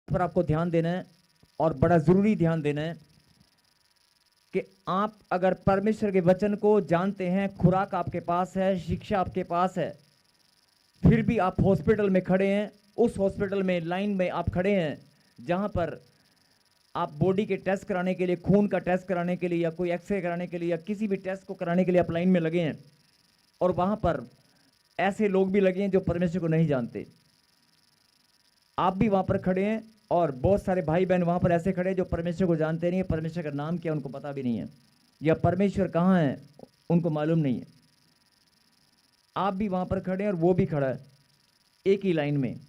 पर आपको ध्यान देना है और बड़ा जरूरी ध्यान देना है कि आप अगर परमेश्वर के वचन को जानते हैं, खुराक आपके पास है, शिक्षा आपके पास है, फिर भी आप हॉस्पिटल में खड़े हैं, उस हॉस्पिटल में लाइन में आप खड़े हैं जहां पर आप बॉडी के टेस्ट कराने के लिए, खून का टेस्ट कराने के लिए या कोई एक्सरे कराने के लिए या किसी भी टेस्ट को कराने के लिए आप लाइन में लगे हैं, और वहां पर ऐसे लोग भी लगे हैं जो परमेश्वर को नहीं जानते। आप भी वहां पर खड़े हैं और बहुत सारे भाई बहन वहां पर ऐसे खड़े हैं जो परमेश्वर को जानते नहीं है, परमेश्वर का नाम क्या उनको पता भी नहीं है, या परमेश्वर कहाँ है उनको मालूम नहीं है। आप भी वहां पर खड़े हैं और वो भी खड़ा है एक ही लाइन में।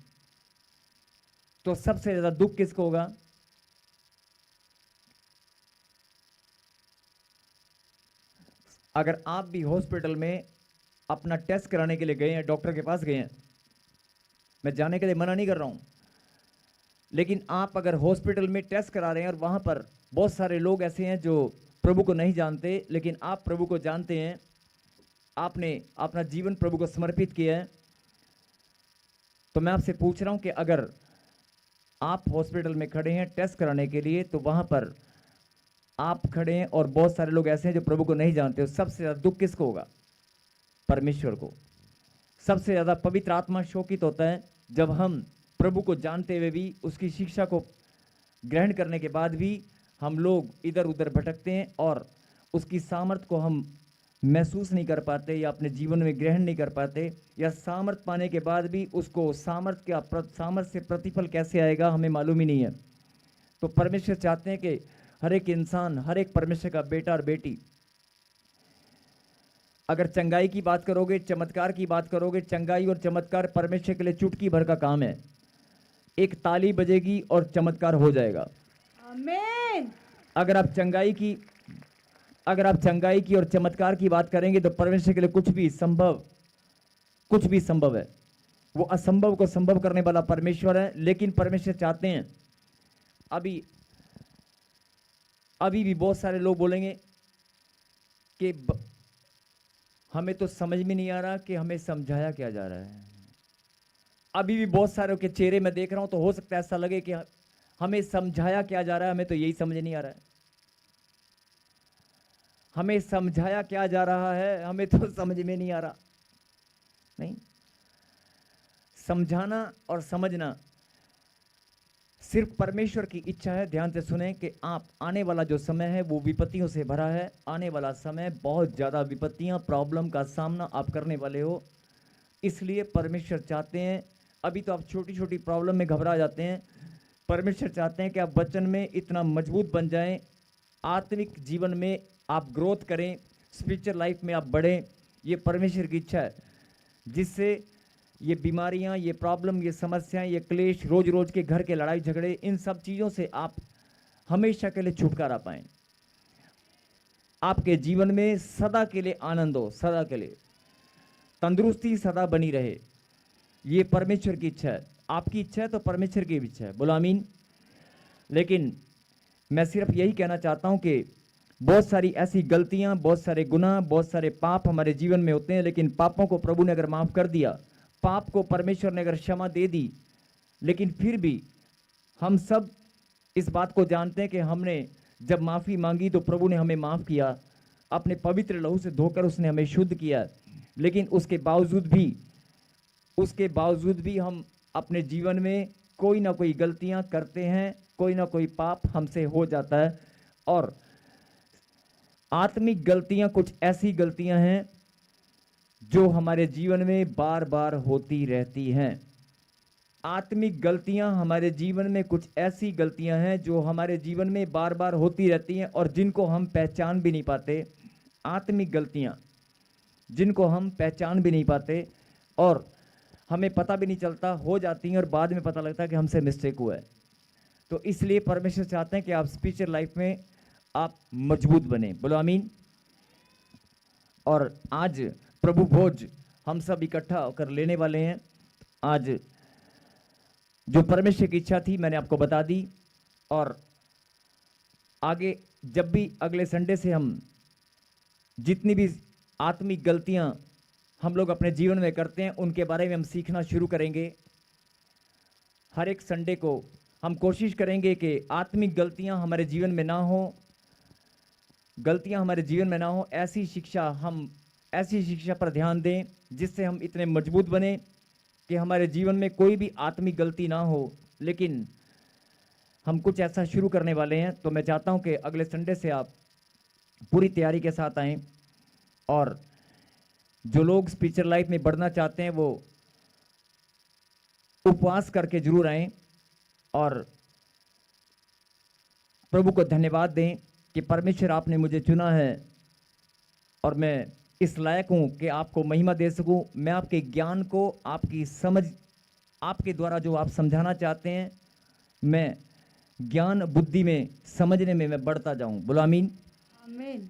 तो सबसे ज्यादा दुख किसको होगा? अगर आप भी हॉस्पिटल में अपना टेस्ट कराने के लिए गए हैं, डॉक्टर के पास गए हैं, मैं जाने के लिए मना नहीं कर रहा हूं, लेकिन आप अगर हॉस्पिटल में टेस्ट करा रहे हैं और वहां पर बहुत सारे लोग ऐसे हैं जो प्रभु को नहीं जानते, लेकिन आप प्रभु को जानते हैं, आपने अपना जीवन प्रभु को समर्पित किया है, तो मैं आपसे पूछ रहा हूं कि अगर आप हॉस्पिटल में खड़े हैं टेस्ट कराने के लिए, तो वहां पर आप खड़े हैं और बहुत सारे लोग ऐसे हैं जो प्रभु को नहीं जानते, सबसे ज्यादा दुख किसको होगा? परमेश्वर को। सबसे ज्यादा पवित्र आत्मा शोकित होता है जब हम प्रभु को जानते हुए भी, उसकी शिक्षा को ग्रहण करने के बाद भी हम लोग इधर उधर भटकते हैं और उसकी सामर्थ को हम महसूस नहीं कर पाते या अपने जीवन में ग्रहण नहीं कर पाते, या सामर्थ पाने के बाद भी उसको सामर्थ से प्रतिफल कैसे आएगा हमें मालूम ही नहीं है। तो परमेश्वर चाहते हैं कि हर एक इंसान, हर एक परमेश्वर का बेटा और बेटी, अगर चंगाई की बात करोगे, चमत्कार की बात करोगे, चंगाई और चमत्कार परमेश्वर के लिए चुटकी भर का काम है। एक ताली बजेगी और चमत्कार हो जाएगा। आमीन। अगर आप चंगाई की और चमत्कार की बात करेंगे तो परमेश्वर के लिए कुछ भी संभव है। वो असंभव को संभव करने वाला परमेश्वर है। लेकिन परमेश्वर चाहते हैं, अभी भी बहुत सारे लोग बोलेंगे कि हमें तो समझ में नहीं आ रहा कि हमें समझाया क्या जा रहा है। अभी भी बहुत सारे के चेहरे में देख रहा हूं, तो हो सकता है ऐसा लगे कि हमें समझाया क्या जा रहा है, हमें तो यही समझ नहीं आ रहा है। हमें समझाया क्या जा रहा है, हमें तो समझ में नहीं आ रहा। नहीं, समझाना और समझना सिर्फ परमेश्वर की इच्छा है। ध्यान से सुने कि आप, आने वाला जो समय है वो विपत्तियों से भरा है। आने वाला समय बहुत ज़्यादा विपत्तियां, प्रॉब्लम का सामना आप करने वाले हो। इसलिए परमेश्वर चाहते हैं, अभी तो आप छोटी छोटी प्रॉब्लम में घबरा जाते हैं, परमेश्वर चाहते हैं कि आप वचन में इतना मजबूत बन जाएं, आत्मिक जीवन में आप ग्रोथ करें, स्पिरिचुअल लाइफ में आप बढ़ें। ये परमेश्वर की इच्छा है, जिससे ये बीमारियां, ये प्रॉब्लम, ये समस्याएं, ये क्लेश, रोज रोज के घर के लड़ाई झगड़े, इन सब चीज़ों से आप हमेशा के लिए छुटकारा पाएं। आपके जीवन में सदा के लिए आनंद हो, सदा के लिए तंदुरुस्ती सदा बनी रहे। ये परमेश्वर की इच्छा है। आपकी इच्छा है तो परमेश्वर की भी इच्छा है। बोलो आमीन। लेकिन मैं सिर्फ यही कहना चाहता हूं कि बहुत सारी ऐसी गलतियां, बहुत सारे गुनाह, बहुत सारे पाप हमारे जीवन में होते हैं, लेकिन पापों को प्रभु ने अगर माफ कर दिया, पाप को परमेश्वर ने अगर क्षमा दे दी, लेकिन फिर भी हम सब इस बात को जानते हैं कि हमने जब माफ़ी मांगी तो प्रभु ने हमें माफ़ किया, अपने पवित्र लहू से धोकर उसने हमें शुद्ध किया। लेकिन उसके बावजूद भी हम अपने जीवन में कोई ना कोई गलतियां करते हैं, कोई ना कोई पाप हमसे हो जाता है। और आत्मिक गलतियां कुछ ऐसी गलतियां हैं जो हमारे जीवन में बार बार होती रहती हैं। आत्मिक गलतियां हमारे जीवन में कुछ ऐसी गलतियां हैं जो हमारे जीवन में बार बार होती रहती हैं और जिनको हम पहचान भी नहीं पाते। आत्मिक गलतियां जिनको हम पहचान भी नहीं पाते और हमें पता भी नहीं चलता, हो जाती हैं और बाद में पता लगता है कि हमसे मिस्टेक हुआ है। तो इसलिए परमेश्वर चाहते हैं कि आप स्पिरिचुअल लाइफ में आप मजबूत बने। बोलो आमीन। और आज प्रभु भोज हम सब इकट्ठा होकर लेने वाले हैं। आज जो परमेश्वर की इच्छा थी मैंने आपको बता दी, और आगे जब भी अगले संडे से हम जितनी भी आत्मिक गलतियां हम लोग अपने जीवन में करते हैं उनके बारे में हम सीखना शुरू करेंगे। हर एक संडे को हम कोशिश करेंगे कि आत्मिक गलतियां हमारे जीवन में ना हो, गलतियां हमारे जीवन में ना हो। ऐसी शिक्षा पर ध्यान दें जिससे हम इतने मजबूत बने कि हमारे जीवन में कोई भी आत्मिक गलती ना हो। लेकिन हम कुछ ऐसा शुरू करने वाले हैं, तो मैं चाहता हूं कि अगले संडे से आप पूरी तैयारी के साथ आएं, और जो लोग स्पिरिचुअल लाइफ में बढ़ना चाहते हैं वो उपवास करके जरूर आएं, और प्रभु को धन्यवाद दें कि परमेश्वर आपने मुझे चुना है और मैं इस लायक हूं कि आपको महिमा दे सकूं। मैं आपके ज्ञान को, आपकी समझ, आपके द्वारा जो आप समझाना चाहते हैं, मैं ज्ञान बुद्धि में, समझने में मैं बढ़ता जाऊं। बोलो आमीन। आमीन।